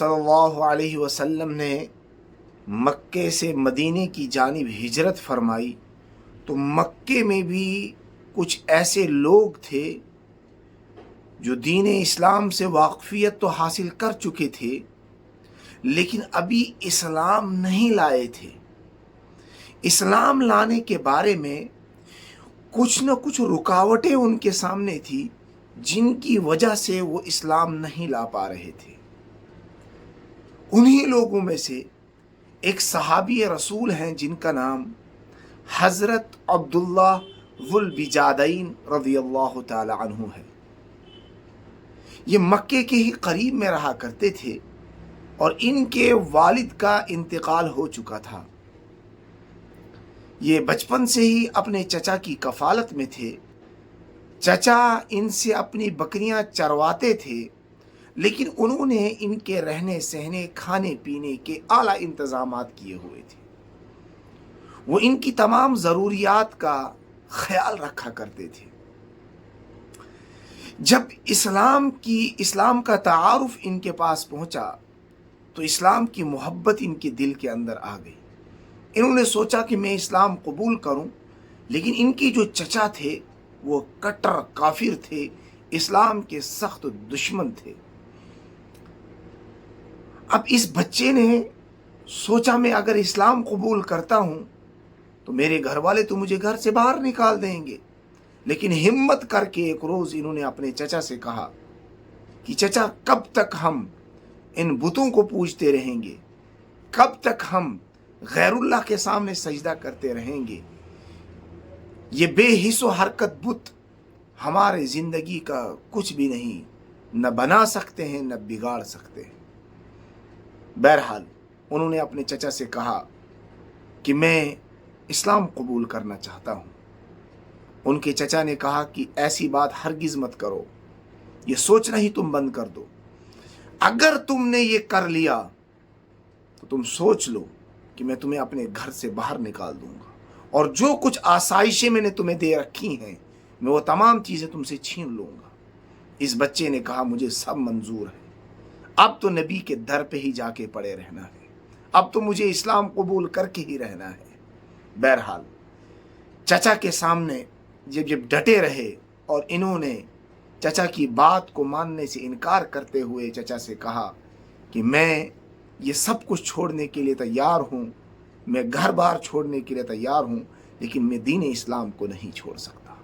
सल्लल्लाहु अलैहि वसल्लम ने मक्के से मदीने की जानिब हिजरत फरमाई तो मक्के में भी कुछ ऐसे लोग थे जो दीन इस्लाम से वाकफियत तो हासिल कर चुके थे, लेकिन अभी इस्लाम नहीं लाए थे। इस्लाम लाने के बारे में कुछ न कुछ रुकावटें उनके सामने थी, जिनकी वजह से वो इस्लाम नहीं ला पा रहे थे। उन्हीं लोगों में से एक सहाबी रसूल हैं जिनका नाम हज़रत अब्दुल्लाह ज़ुल बिजादैन रज़ियल्लाहु ताला अन्हु है। ये मक्के के ही करीब में रहा करते थे और इनके वालिद का इंतकाल हो चुका था। ये बचपन से ही अपने चचा की कफालत में थे। चचा इनसे अपनी बकरियां चरवाते थे, लेकिन उन्होंने इनके रहने सहने खाने पीने के आला इंतजामात किए हुए थे। वो इनकी तमाम ज़रूरियात का ख्याल रखा करते थे। जब इस्लाम का तारुफ इनके पास पहुंचा तो इस्लाम की मोहब्बत इनके दिल के अंदर आ गई। इन्होंने सोचा कि मैं इस्लाम कबूल करूं, लेकिन इनके जो चचा थे वो कट्टर काफिर थे, इस्लाम के सख्त दुश्मन थे। अब इस बच्चे ने सोचा मैं अगर इस्लाम कबूल करता हूं तो मेरे घर वाले तो मुझे घर से बाहर निकाल देंगे। लेकिन हिम्मत करके एक रोज इन्होंने अपने चचा से कहा कि चचा, कब तक हम इन बुतों को पूजते रहेंगे, कब तक हम गैरुल्लाह के सामने सजदा करते रहेंगे। ये बेहिस्सो हरकत बुत हमारे जिंदगी का कुछ भी नहीं, न बना सकते हैं न बिगाड़ सकते हैं। बहरहाल उन्होंने अपने चचा से कहा कि मैं इस्लाम कबूल करना चाहता हूँ। उनके चचा ने कहा कि ऐसी बात हरगिज़ मत करो, ये सोचना ही तुम बंद कर दो। अगर तुमने ये कर लिया तो तुम सोच लो कि मैं तुम्हें अपने घर से बाहर निकाल दूंगा, और जो कुछ आसाइशें मैंने तुम्हें दे रखी हैं मैं वो तमाम चीज़ें तुमसे छीन लूँगा। इस बच्चे ने कहा मुझे सब मंजूर है, अब तो नबी के दर पे ही जाके पड़े रहना है, अब तो मुझे इस्लाम कबूल करके ही रहना है। बहरहाल चचा के सामने जब डटे रहे और इन्होंने चचा की बात को मानने से इनकार करते हुए चचा से कहा कि मैं ये सब कुछ छोड़ने के लिए तैयार हूँ, मैं घर बार छोड़ने के लिए तैयार हूँ, लेकिन मैं दीन इस्लाम को नहीं छोड़ सकता।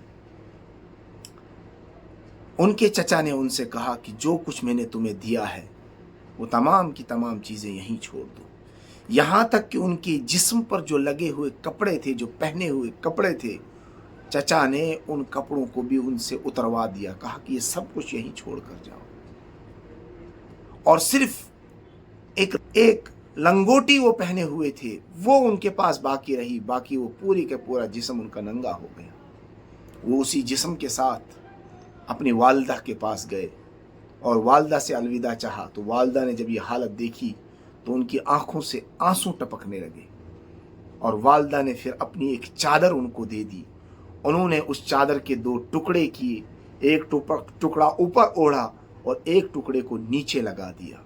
उनके चचा ने उनसे कहा कि जो कुछ मैंने तुम्हें दिया है वो तमाम की तमाम चीज़ें यहीं छोड़ दो, यहाँ तक कि उनके जिस्म पर जो लगे हुए कपड़े थे, जो पहने हुए कपड़े थे, चचा ने उन कपड़ों को भी उनसे उतरवा दिया। कहा कि ये सब कुछ यहीं छोड़ कर जाओ, और सिर्फ एक लंगोटी वो पहने हुए थे वो उनके पास बाकी रही, बाकी वो पूरी का पूरा जिस्म उनका नंगा हो गया। वो उसी जिस्म के साथ अपनी वालदा के पास गए और वालदा से अलविदा चाहा। तो वालदा ने जब ये हालत देखी तो उनकी आंखों से आंसू टपकने लगे, और वालदा ने फिर अपनी एक चादर उनको दे दी। उन्होंने उस चादर के दो टुकड़े किए, एक टुकड़ा ऊपर ओढ़ा और एक टुकड़े को नीचे लगा दिया।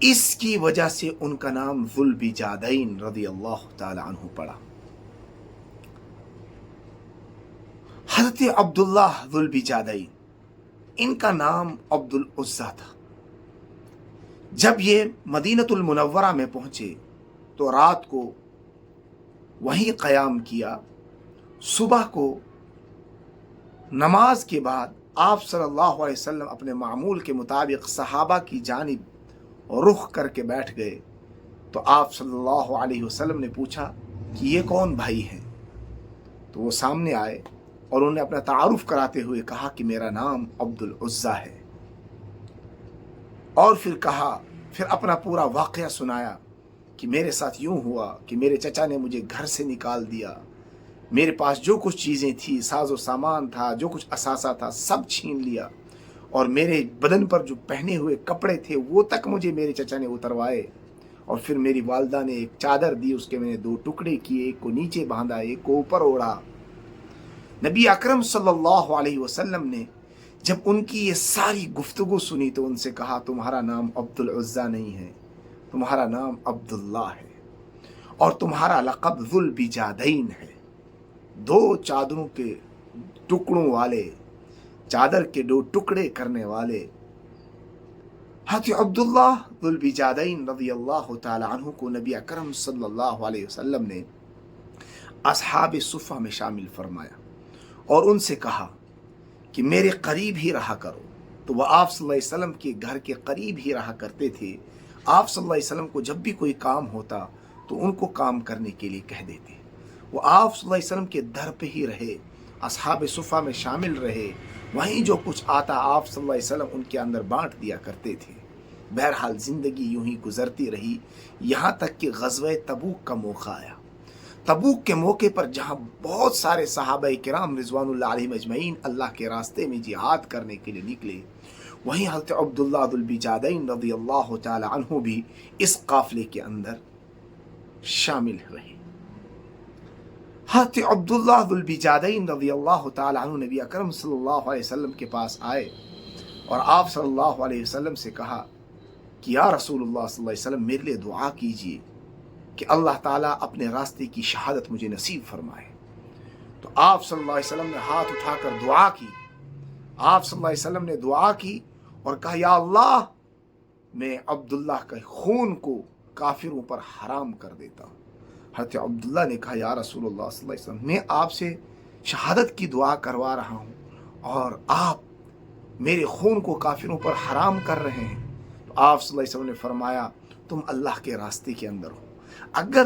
इसकी वजह से उनका नाम ज़ुल बिजादैन रज़ियल्लाहु ताला अन्हु पड़ा। हज़रत अब्दुल्लाह ज़ुल बिजादैन, इनका नाम अब्दुल उज़्ज़ा था। जब ये मदीनतुल मुनव्वरा में पहुंचे तो रात को वहीं क़याम किया। सुबह को नमाज के बाद आप सल्लल्लाहु अलैहि वसल्लम अपने मामूल के मुताबिक सहाबा की जानिब रुख करके बैठ गए। तो आप सल्लल्लाहु अलैहि वसल्लम ने पूछा कि ये कौन भाई हैं? तो वो सामने आए और उन्हें अपना तारुफ कराते हुए कहा कि मेरा नाम अब्दुल उज़्ज़ा है, और फिर अपना पूरा वाक़या सुनाया कि मेरे साथ यूँ हुआ कि मेरे चचा ने मुझे घर से निकाल दिया, मेरे पास जो कुछ चीज़ें थी, साजो सामान था, जो कुछ असासा था, सब छीन लिया, और मेरे बदन पर जो पहने हुए कपड़े थे वो तक मुझे मेरे चचा ने उतरवाए, और फिर मेरी वालदा ने एक चादर दी, उसके मैंने दो टुकड़े किए, एक को नीचे बांधा, एक को ऊपर ओढ़ा। नबी अकरम सल्लल्लाहु अलैहि वसल्लम ने जब उनकी ये सारी गुफ्तगू सुनी तो उनसे कहा, तुम्हारा नाम अब्दुल उज़्ज़ा नहीं है, तुम्हारा नाम अब्दुल्ला है और तुम्हारा लक़ब ज़ुल बिजादैन है। दो चादरों के टुकड़ों वाले, चादर के दो टुकड़े करने वाले हज़रत अब्दुल्लाह ज़ुल बिजादैन रज़ियल्लाहु ताला अन्हु को नबी अकरम सल्लल्लाहु अलैहि वसल्लम ने असहाब सुफ़ा में शामिल फरमाया और उनसे कहा कि मेरे करीब ही रहा करो। तो वह आप सल्लल्लाहु अलैहि वसल्लम के घर के करीब ही रहा करते थे। आप सल्लल्लाहु अलैहि वसल्लम को जब भी कोई काम होता तो उनको काम करने के लिए कह देते। वो आप सल्लल्लाहु अलैहि वसल्लम के दर पे ही रहे, असहाब सुफ़ा में शामिल रहे, वहीं जो कुछ आता आप सल्लल्लाहु अलैहि वसल्लम उनके अंदर बांट दिया करते थे। बहरहाल ज़िंदगी यूं ही गुजरती रही, यहाँ तक कि ग़ज़वे तबूक का मौका आया। तबूक के मौके पर जहाँ बहुत सारे सहाबा किराम रिज़वानुल्लाह अलैहिम अजमईन अल्लाह के रास्ते में जिहाद करने के लिए निकले, वहीं हज़रत अब्दुल्लाह ज़ुल बिजादैन रज़ियल्लाहु ताला अन्हु भी इस काफ़िले के अंदर शामिल रहे। हज़रत अब्दुल्लाह ज़ुल बिजादैन रज़ियल्लाहु ताला अन्हु नबी अकरम सल्लल्लाहु अलैहि वसल्लम के पास आए और आप सल्लल्लाहु अलैहि वसल्लम से कहा कि या रसूलुल्लाह सल्लल्लाहु अलैहि वसल्लम, मेरे लिए दुआ कीजिए कि अल्लाह ताला अपने रास्ते की शहादत मुझे नसीब फरमाए। तो आप सल्लल्लाहु अलैहि वसल्लम ने हाथ उठाकर दुआ की। आप सल्लल्लाहु अलैहि वसल्लम ने दुआ की और कहा, या अल्लाह, मैं अब्दुल्लाह के खून को काफिरों पर हराम कर देता हूँ। हज़रत अब्दुल्लाह ने कहा, या रसूलुल्लाह सल्लल्लाहु अलैहि वसल्लम, मैं आपसे शहादत की दुआ करवा रहा हूँ और आप मेरे खून को काफिरों पर हराम कर रहे हैं। तो आप सल्लल्लाहु अलैहि वसल्लम ने फरमाया, तुम अल्लाह के रास्ते के अंदर हो, अगर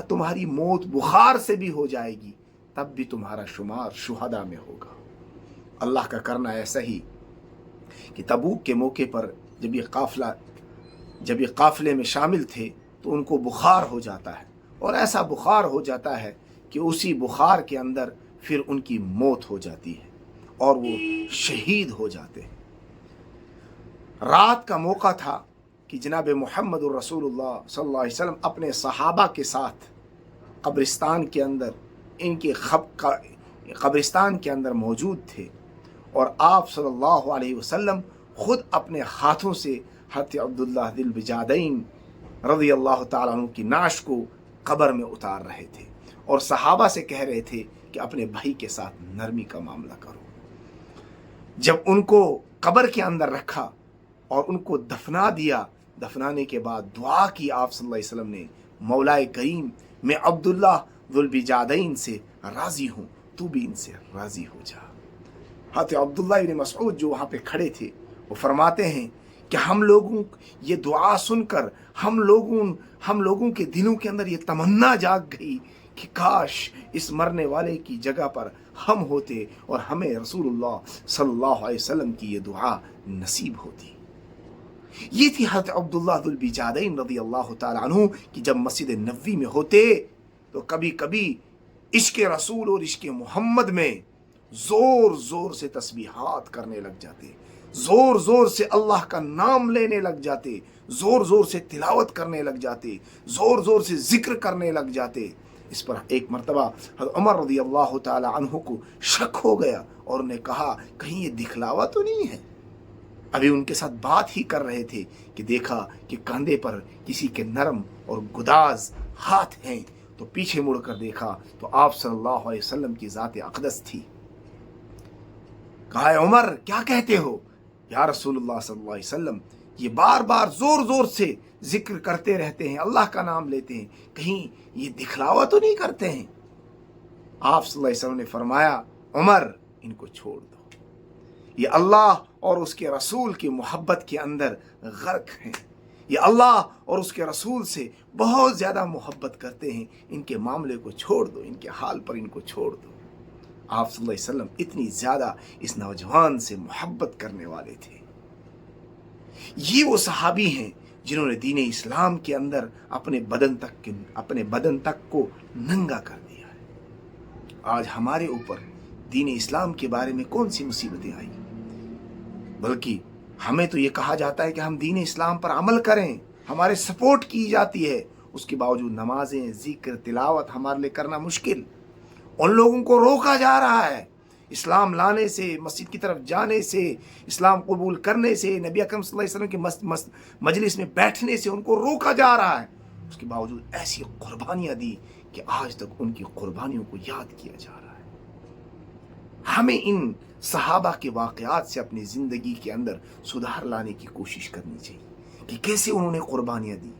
तुम्हारी मौत बुखार से भी हो जाएगी तब भी तुम्हारा शुमार शुहदा में होगा। अल्लाह का करना ऐसा ही कि तबूक के मौके पर जब ये काफिले में शामिल थे तो उनको बुखार हो जाता है और ऐसा बुखार हो जाता है कि उसी बुखार के अंदर फिर उनकी मौत हो जाती है और वो शहीद हो जाते हैं। रात का मौका था कि जनाब मुहम्मदुर रसूलुल्लाह सल्लल्लाहु अलैहि वसल्लम अपने सहाबा के साथ कब्रिस्तान के अंदर कब्रिस्तान के अंदर मौजूद थे और आप सल्लल्लाहु अलैहि वसल्लम ख़ुद अपने हाथों से हज़रत अब्दुल्लाह ज़ुल बिजादैन रज़ियल्लाहु ताला अन्हु की नाश को कब्र में उतार रहे थे और सहाबा से कह रहे थे कि अपने भाई के साथ नरमी का मामला करो। जब उनको कब्र के अंदर रखा और उनको दफना दिया, दफनाने के बाद दुआ की आप सल्लल्लाहु अलैहि वसल्लम ने, मौलाए करीम, मैं अब्दुल्लाह ज़ुल बिजादैन से राज़ी हूँ, तू भी इनसे राज़ी हो जा। हज़रत अब्दुल्लाह इब्न मसऊद जो वहाँ पे खड़े थे वो फरमाते हैं कि हम लोगों ये दुआ सुनकर हम लोगों के दिलों के अंदर ये तमन्ना जाग गई कि काश इस मरने वाले की जगह पर हम होते और हमें रसूलुल्लाह सल्लल्लाहु अलैहि वसल्लम की ये दुआ नसीब होती। ये थी हज़रत अब्दुल्लाह ज़ुल बिजादैन रज़ियल्लाहु ताला अन्हु कि जब मस्जिद नबवी में होते तो कभी कभी इश्क़ रसूल और इश्क़ मोहम्मद में ज़ोर ज़ोर से तस्बीहात करने लग जाते, ज़ोर ज़ोर से अल्लाह का नाम लेने लग जाते, ज़ोर ज़ोर से तिलावत करने लग जाते, ज़ोर ज़ोर से ज़िक्र करने लग जाते। इस पर एक मरतबा हज़रत उमर रज़ियल्लाहु ताला अन्हु को शक हो गया और उन्हें कहा, कहीं ये दिखलावा तो नहीं है। अभी उनके साथ बात ही कर रहे थे कि देखा कि कंधे पर किसी के नरम और गुदाज हाथ हैं, तो पीछे मुड़कर देखा तो आप सल्लल्लाहु अलैहि वसल्लम की ज़ात अक़दस थी। कहा, उमर क्या कहते हो? या रसूलुल्लाह सल्लल्लाहु अलैहि वसल्लम, ये बार बार जोर जोर से जिक्र करते रहते हैं, अल्लाह का नाम लेते हैं, कहीं ये दिखलावा तो नहीं करते हैं? आप सल्लल्लाहु अलैहि वसल्लम ने फरमाया, उमर इनको छोड़ दो, ये अल्लाह और उसके रसूल की मोहब्बत के अंदर गर्क हैं, ये अल्लाह और उसके रसूल से बहुत ज़्यादा मोहब्बत करते हैं, इनके मामले को छोड़ दो, इनके हाल पर इनको छोड़ दो। आप सल्लल्लाहु अलैहि वसल्लम इतनी ज़्यादा इस नौजवान से मोहब्बत करने वाले थे। ये वो सहाबी हैं जिन्होंने दीन इस्लाम के अंदर अपने बदन तक को नंगा कर दिया है। आज हमारे ऊपर दीन इस्लाम के बारे में कौन सी मुसीबतें आई, बल्कि हमें तो ये कहा जाता है कि हम दीन इस्लाम पर अमल करें, हमारे सपोर्ट की जाती है, उसके बावजूद नमाजें, जिक्र, तिलावत हमारे लिए करना मुश्किल। उन लोगों को रोका जा रहा है اسلام لانے سے، مسجد کی طرف جانے سے، اسلام قبول کرنے سے، نبی اکرم صلی اللہ علیہ وسلم کے مجلس میں بیٹھنے سے ان کو روکا جا رہا ہے، اس کے باوجود ایسی قربانیاں دی کہ آج تک ان کی قربانیوں کو یاد کیا جا رہا ہے۔ ہمیں ان صحابہ کے واقعات سے اپنی زندگی کے اندر سدھار لانے کی کوشش کرنی چاہیے کہ کیسے انہوں نے قربانیاں دی۔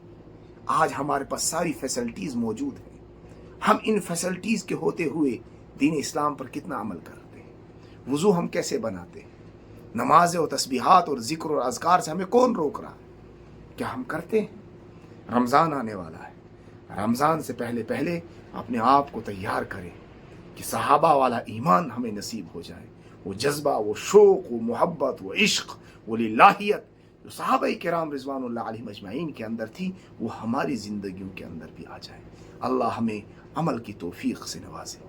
آج ہمارے پاس ساری فیسلٹیز موجود ہیں، ہم ان فیسلٹیز کے ہوتے ہوئے دین اسلام پر کتنا عمل کرتے ہیں؟ وضو ہم کیسے بناتے ہیں؟ نماز و تسبیحات اور ذکر اور اذکار سے ہمیں کون روک رہا ہے؟ کیا ہم کرتے ہیں؟ رمضان آنے والا ہے، رمضان سے پہلے پہلے اپنے آپ کو تیار کریں کہ صحابہ والا ایمان ہمیں نصیب ہو جائے، وہ جذبہ، وہ شوق، وہ محبت، وہ عشق، وہ للہیت جو صحابہ کرام رضوان اللہ علیہم اجمعین کے اندر تھی، وہ ہماری زندگیوں کے اندر بھی آ جائے۔ اللہ ہمیں عمل کی توفیق سے نوازے۔